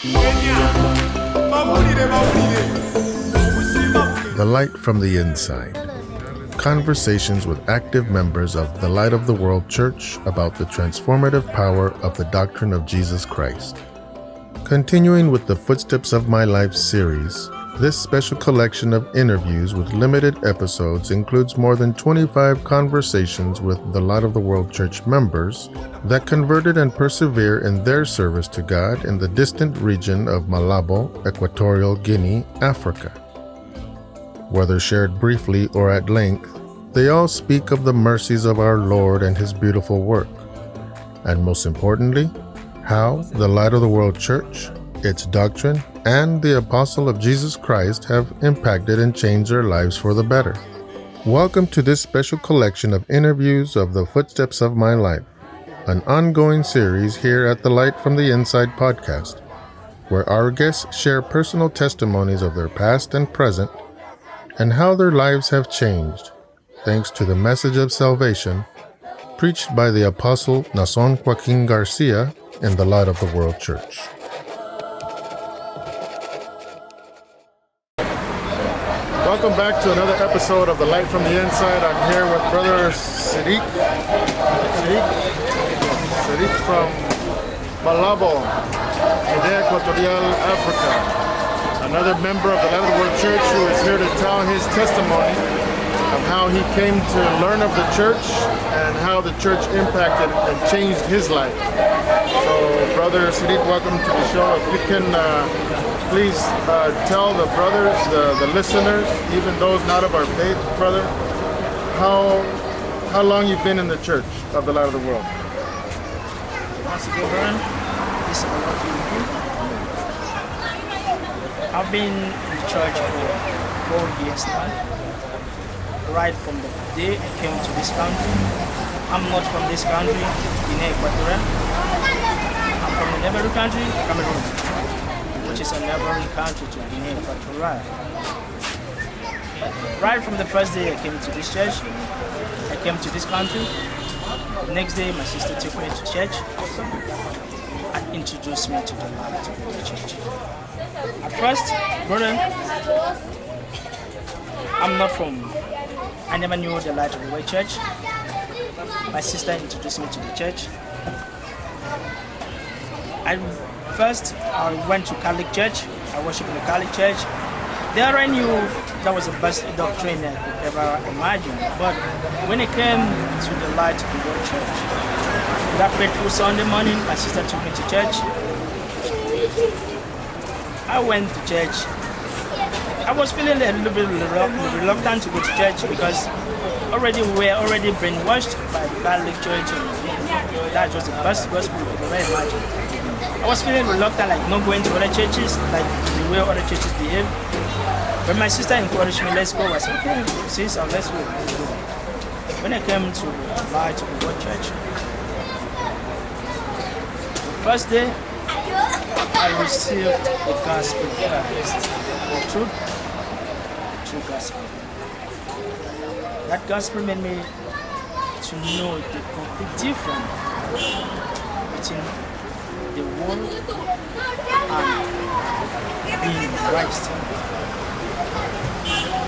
The Light from the Inside. Conversations with active members of the Light of the World Church about the transformative power of the doctrine of Jesus Christ. Continuing with the Footsteps of My Life series, this special collection of interviews with limited episodes includes more than 25 conversations with the Light of the World Church members that converted and persevere in their service to God in the distant region of Malabo, Equatorial Guinea, Africa. Whether shared briefly or at length, they all speak of the mercies of our Lord and His beautiful work, and most importantly, how the Light of the World Church, its doctrine, and the Apostle of Jesus Christ have impacted and changed their lives for the better. Welcome to this special collection of interviews of the Footsteps of My Life, an ongoing series here at the Light from the Inside podcast, where our guests share personal testimonies of their past and present, and how their lives have changed, thanks to the message of salvation preached by the Apostle Naason Joaquin Garcia in the Light of the World Church. Welcome back to another episode of The Light from the Inside. I'm here with Brother Cyrick from Malabo, Guinea Equatorial, Africa. Another member of the Light of the World Church who is here to tell his testimony of how he came to learn of the church and how the church impacted and changed his life. So, Brother Cyrick, welcome to the show. If you can please tell the brothers, the listeners, even those not of our faith, brother, how long you've been in the church of the Light of the World. Once again, brother, this is what you do. I've been in the church for 4 years now. Right from the day I came to this country. I'm not from this country, Guinea Equatorial. I'm from a neighboring country, Cameroon, which is a neighboring country to Guinea Equatorial. Right from the first day I came to this church, I came to this country. The next day my sister took me to church and introduced me to the Light of the church. At first, brother, I never knew the Light of the World Church. My sister introduced me to the church. I went to Catholic church. I worshiped in the Catholic church. There I knew that was the best doctrine I could ever imagine. But when it came to the Light of the World Church, that fateful Sunday morning, my sister took me to church. I went to church. I was feeling a little bit reluctant to go to church because we were already brainwashed by the Catholic Church. That was the best gospel you could ever imagine. I was feeling reluctant, like not going to other churches, like the way other churches behave. But my sister encouraged me, let's go. I said, okay, sis, let's go. When I came to the Light of the World Church, the first day, I received the gospel first, the true gospel. That gospel made me to know the complete difference between the world and being Christ.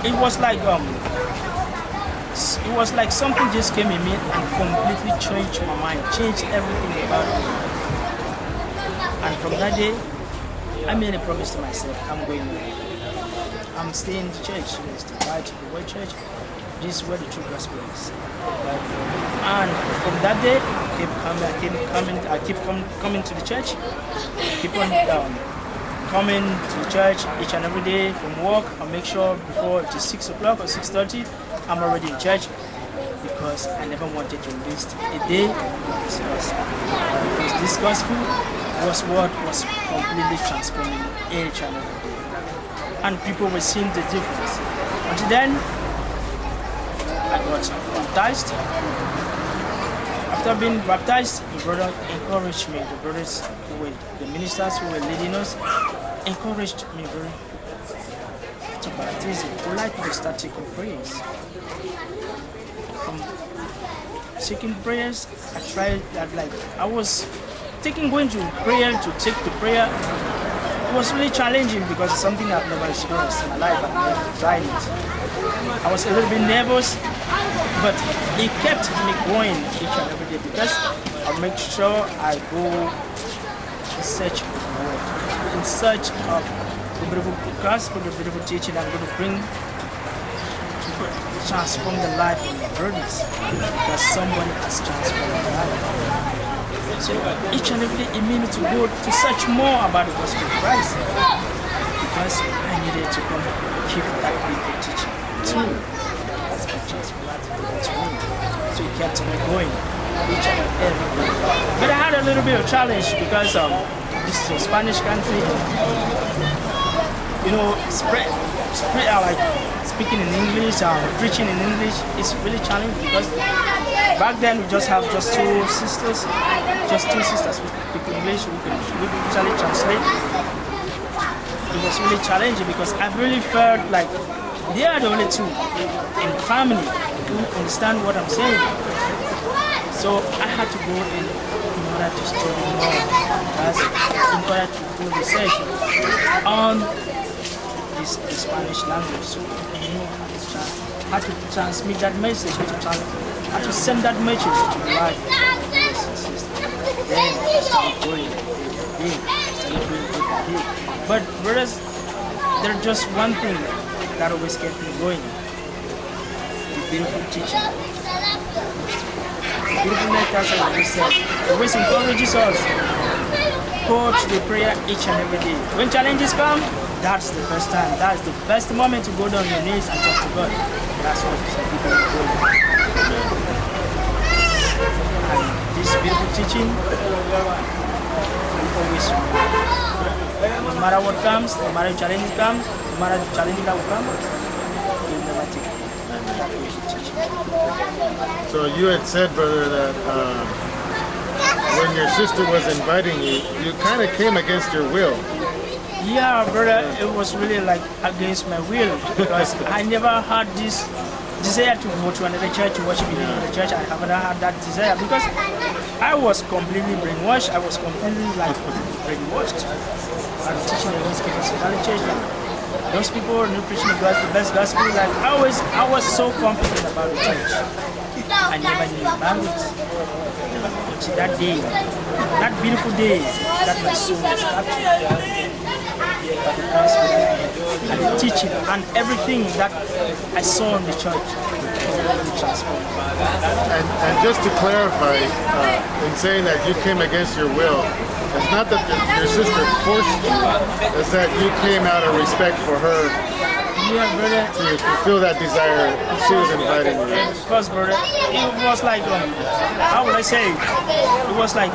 It was like something just came in me and completely changed my mind, changed everything about me. And from that day, I made a promise to myself, I'm staying in the church. It's the Light of the World Church. This is where the true gospel is. And from that day, I keep coming to the church. Keep on coming to the church each and every day from work. I make sure before it is 6 o'clock or 6:30, I'm already in church because I never wanted to waste a day with this gospel. Because this gospel was what was completely transforming each and every day. And people were seeing the difference. Until then, I got baptized. After being baptized, the brother encouraged me. The brothers the ministers who were leading us, encouraged me very to baptism. They like me to start taking prayers. From taking prayers, I tried that I was going to prayer to take the prayer. It was really challenging because it's something I've never experienced in my life. I've never tried it. I was a little bit nervous, but it kept me going each and every day because I make sure I go in search of the Lord, in search of the beautiful gospel, the beautiful teaching I'm going to bring to transform the life of my brothers, because someone has transformed my life. So each and every day it made me to go to search more about the gospel of Christ, because I needed to come keep that beautiful teaching too. That's my chance for that to me. So it kept me going each and every day. But I had a little bit of challenge because this is a Spanish country. You know, like speaking in English, preaching in English is really challenging because back then we just have just two sisters who speak English, who could usually translate. It was really challenging because I really felt like they are the only two in the family who understand what I'm saying. So I had to go in order to study more, in order to do research on the Spanish language. So I had to transmit that message, I had to send that message to the life of brothers and sisters. Then I started going day. But brothers, there's just one thing that always kept me going: the beautiful teaching. The beautiful letters, as we said, always encourages us. Go to the prayer each and every day. When challenges come, that's the best time. That's the best moment to go down on your knees and talk to God. That's what people are doing. And this beautiful teaching, we always no matter what comes, no matter the challenges come, no matter the challenges that will come, we'll never take it. So you had said, brother, that when your sister was inviting you, you kind of came against your will. Yeah, brother, it was really like against my will because I never had this desire to go to another church to worship in another church. I haven't had that desire because I was completely brainwashed. I was completely brainwashed. I was teaching against Catholic church. Those people who preaching the best gospel. I was so confident about the church. I never knew about it. Until that day, that beautiful day, that my soul was captured. By the gospel and the teaching and everything that I saw in the church. And just to clarify, in saying that you came against your will, it's not that your sister forced you, it's that you came out of respect for her. Yeah, brother. To fulfill that desire she was inviting you. Because, brother, it was like, how would I say? It was like,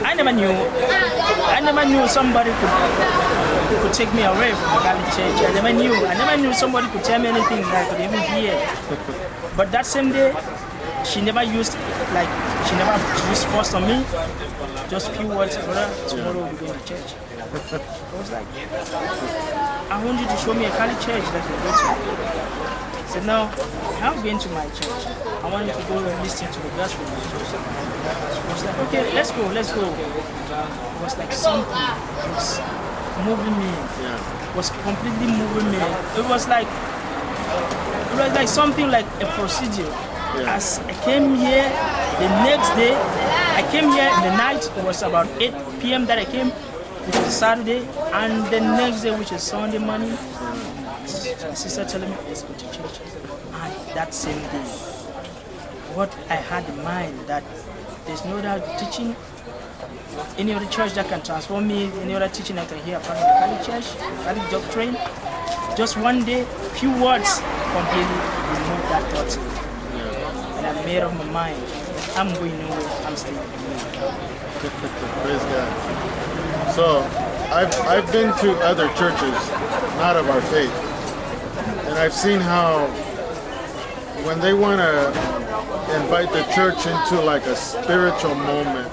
I never knew somebody could take me away from the Catholic church. I never knew somebody could tell me anything that I could even hear. But that same day, she never used force on me. Just a few words, brother, tomorrow we'll be going to church. I was like, I want you to show me a Catholic church that you go to. I said, no, I'm going to my church. I want you to go and listen to the gospel. I was like, okay, let's go. It was like something was moving me. It was completely moving me. It was like something like a procedure. As I came here, the next day, I came here in the night. It was about 8 p.m. that I came, which was Saturday, and the next day, which is Sunday morning, my sister telling me, let's go to church. And that same day, what I had in mind, that there's no other teaching, any other church that can transform me, any other teaching I can hear apart from the Catholic church, Catholic doctrine. Just one day, few words completely removed that thought. And I made up my mind. I'm going nowhere. I'm staying here. Praise God. So, I've been to other churches, not of our faith, and I've seen how when they want to invite the church into like a spiritual moment,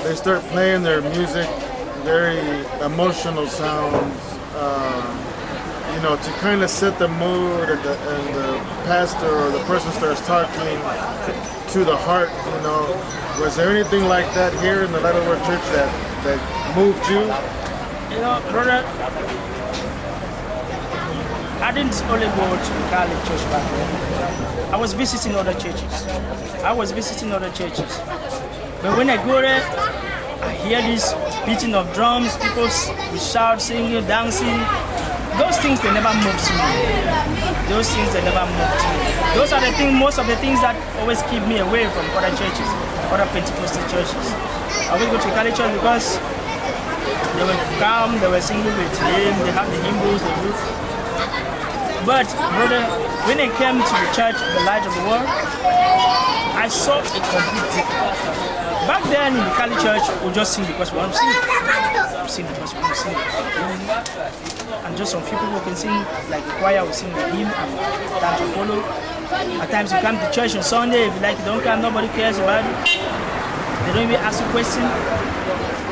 they start playing their music, very emotional sounds, to kind of set the mood, and the pastor or the person starts talking to the heart. Was there anything like that here in the Light of the World Church that that moved you? You know, brother, I didn't only go to the Catholic church back then. I was visiting other churches. But when I go there, I hear this beating of drums, people shout, singing, dancing. Those things, they never moved me. Those are the things, most of the things that always keep me away from other churches, other Pentecostal churches. I always go to Catholic church because they were calm, they were singing with hymn, they have the hymns, they do. But brother, when I came to the church, the light of the world, I saw a complete difference. Back then in the Catholic church, we just sing because we want to sing. And just some few people can sing, like the choir will sing the hymn and time to follow. At times you come to church on Sunday, if you like, you don't come, nobody cares about it. They don't even ask you a question.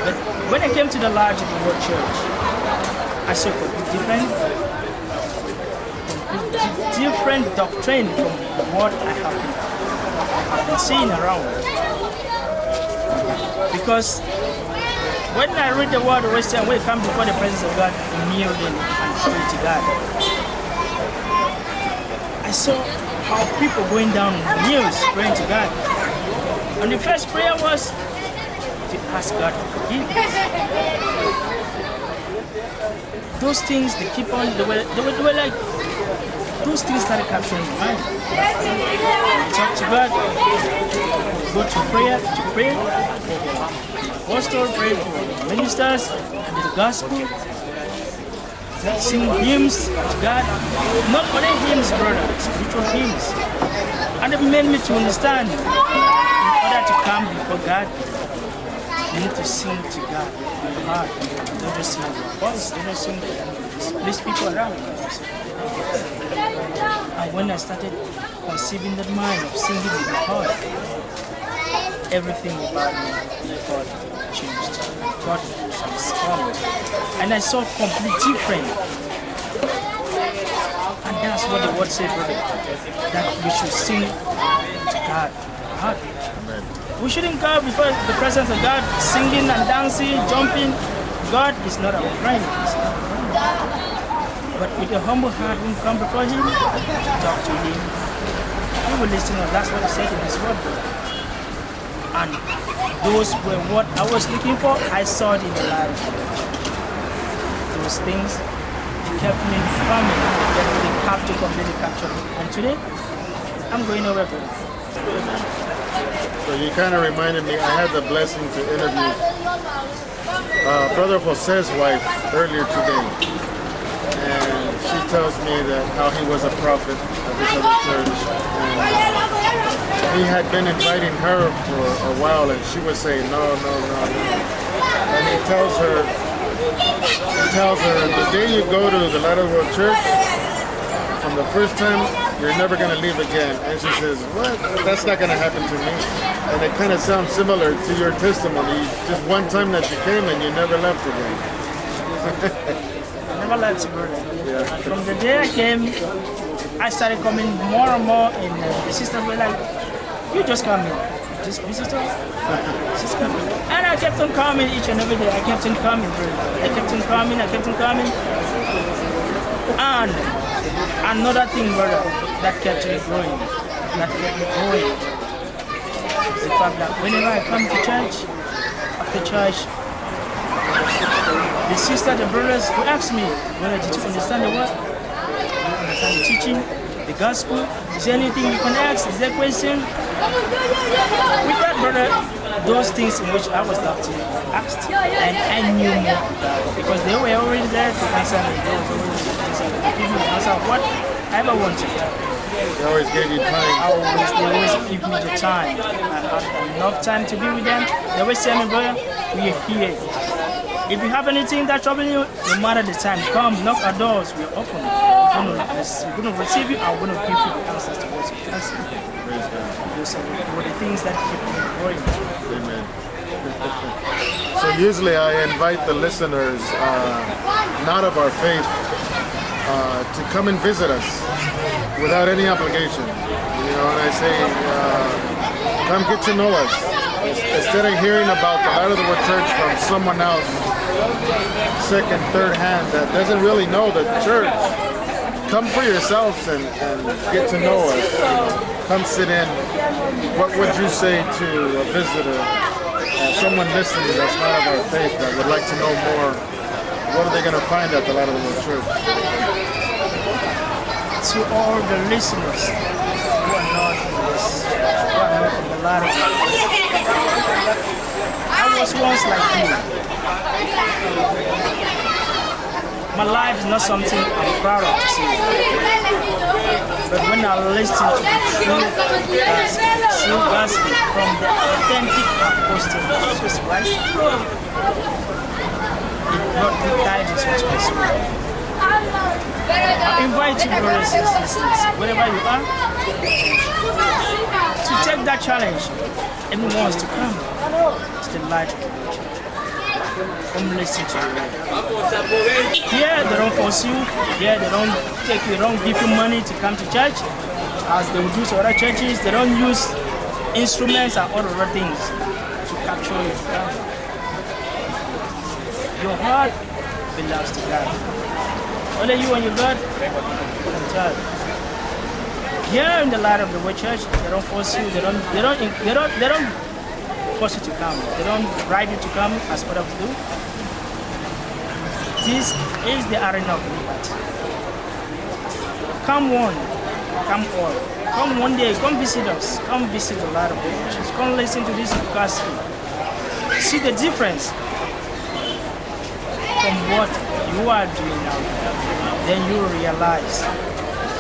But when I came to the large of the world church, I saw different doctrine from what I have been seeing around. Because when I read the word of Western, when I come before the presence of God, kneeling and praying to God, I saw how people going down on their knees praying to God. And the first prayer was to ask God for forgiveness. Those things, they keep on, they were like, those things started capturing my mind. Talk to God, go to prayer, to pray, apostle, pray for ministers, and the gospel, sing hymns to God. Not only hymns, brother, spiritual hymns. And it made me to understand, in order to come before God, you need to sing to God in your heart. Don't just sing with your voice, don't just sing to please people around. And when I started conceiving that mind of singing with my heart, everything about me, God changed. God transformed. And I saw complete different. And that's what the word said, brother, that we should sing to God. We shouldn't go before the presence of God singing and dancing, jumping. God is not our friend. But with a humble heart, we come before Him, talk to Him. He will listen. That's what He said in His word. And those were what I was looking for. I saw it in the life. Those things kept me coming, completely captured. And today, I'm going over there. So you kind of reminded me, I had the blessing to interview Brother Jose's wife earlier today. And she tells me that how he was a prophet of this other church. And he had been inviting her for a while and she was saying, no. And he tells her, the day you go to the Light of the World Church, from the first time, you're never going to leave again. And she says, what? That's not going to happen to me. And it kind of sounds similar to your testimony. Just one time that you came and you never left again. I never left, brother. Yeah. And from the day I came, I started coming more and more, and the sisters were like, you just come in. Just visitor. Just come in. And I kept on coming each and every day. I kept on coming, brother. I kept on coming. And another thing, brother, that kept me going, is the fact that whenever I come to church, after church, the sister, the brothers who ask me, brother, did you understand the word? Did you understand the teaching, the gospel? Is there anything you can ask? Is there a question? With that, brother, those things in which I was not asked, and I knew more because they were already there to answer me. They were already to give me the answer of what I ever wanted. They always gave you time. They always give me the time. I had enough time to be with them. They always tell me, brother, we are here. If you have anything that troubles you, no matter the time, come, knock our doors, we're open. We're going to receive you and we're going to give you the answers to what you ask. Those were the things that keep me going. Amen. So usually I invite the listeners, not of our faith, to come and visit us without any obligation. You know, and I say, come get to know us. instead of hearing about the Light of the World Church from someone else, second, third hand, that doesn't really know the church, come for yourselves and get to know us. Come sit in. What would you say to a visitor, someone listening that's not of our faith, that would like to know more? What are they going to find at the Light of the World Church? To all the listeners who are not from this, who are not from the Light of the World, I was once like you. My life is not something I'm proud of to say. But when I listen to the true gospel from the authentic apostle of Jesus Christ, it brought me guidance into my soul. I invite you, brothers and sisters, wherever you are, to take that challenge. Everyone wants to come to the light of the church. Come listen to the word. Here they don't force you. Here they don't take you, they don't give you money to come to church, as they would do to other churches. They don't use instruments and all other things to capture you. Your heart belongs to God. Only you and your God can tell. Here in the Light of the World Church, they don't force you. They don't force you to come. They don't bribe you to come as other people do. This is the arena of liberty. Come one, come all. Come one day, come visit us. Come visit the Light of the World Church. Come listen to this gospel. See the difference from what you are doing now. Then you realize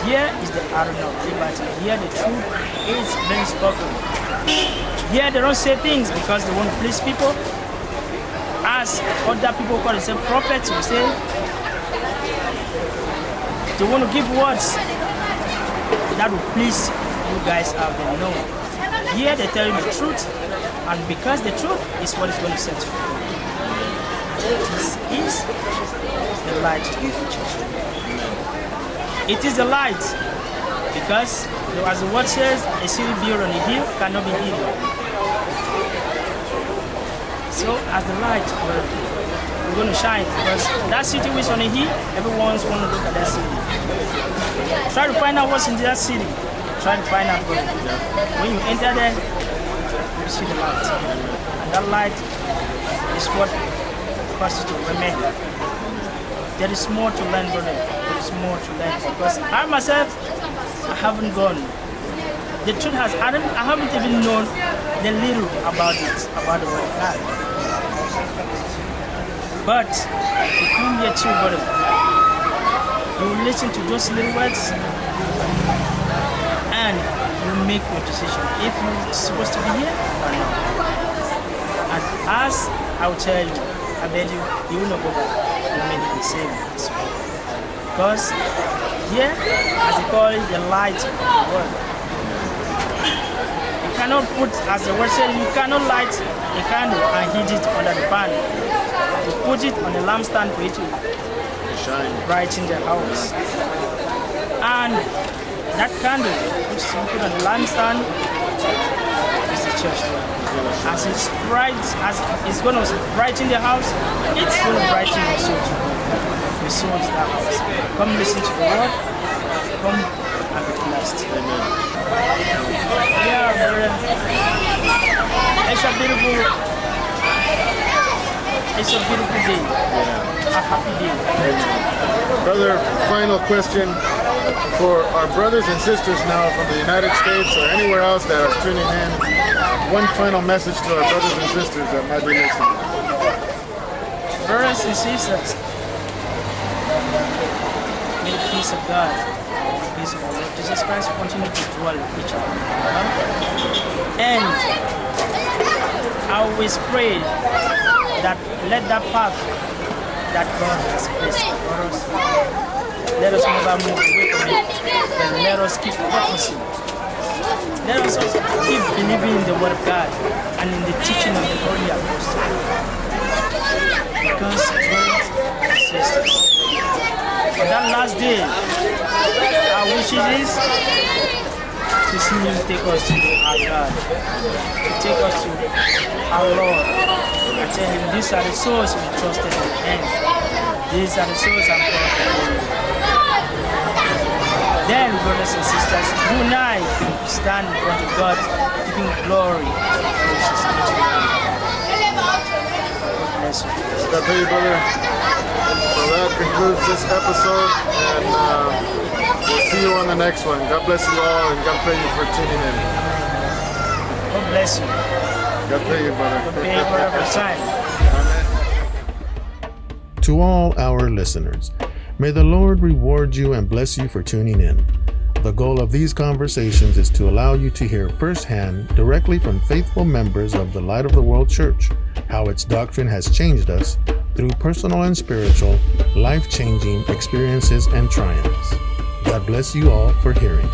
here is the arena of liberty. Here the truth is being spoken. Here they don't say things because they want to please people. As other people call themselves prophets, we say they want to give words that will please you guys out there. No. Here they tell you the truth, and because the truth is what is going to set you free. This is the light of the church. It is the light because, as the word says, a city built on a hill cannot be hidden. So, as the light, we're going to shine because that city is on a hill. Everyone's going to look at that city. Try to find out what's in that city. Try to find out what. When you enter there, you see the light, and that light is what causes you to remain. There is more to learn, brother. There is more to learn because I myself, I haven't gone. The truth has, I haven't even known the little about it, about the word of God. But if you come here too, brother, you will listen to those little words and you make your decision if you're supposed to be here or not. And as I will tell you, I bet you will not go back. You may be the same as well. Because here, as they call it, the light of the world. You cannot put, as the word says, you cannot light a candle and heat it under the pan. You put it on a lampstand for it to shine bright in the house. And that candle, which is put on the lampstand, is the church. As it's bright, as it's going to brighten the house, it's going to brighten your soul too. Your soul is that house. Come listen to the word. Come and be blessed. Amen. Yeah, brother. It's a beautiful day. Yeah. A happy day. Brother, final question for our brothers and sisters now from the United States or anywhere else that are tuning in. One final message to our brothers and sisters that might be listening. Brothers and sisters, may the peace of God, the peace of our Lord Jesus Christ continue to dwell with each other. And I always pray that let that path that God has placed for us, let us never move away from it, and let us keep focusing. Let us also keep believing in the word of God and in the teaching of the Holy Apostles. Because brothers and sisters, on that last day, our wishes is His name take us to our God. Take us to our Lord. I tell him, these are the souls we trusted in the end. These are the souls I'm going to follow. Then, brothers and sisters, you and I stand in front of God, giving glory to Jesus. Bless you. God bless you, brother. So that concludes this episode, and we'll see you on the next one. God bless you all, and God bless you for tuning in. God bless you. God bless you, brother. God bless you for time. To all our listeners, may the Lord reward you and bless you for tuning in. The goal of these conversations is to allow you to hear firsthand, directly from faithful members of the Light of the World Church, how its doctrine has changed us through personal and spiritual, life-changing experiences and triumphs. God bless you all for hearing.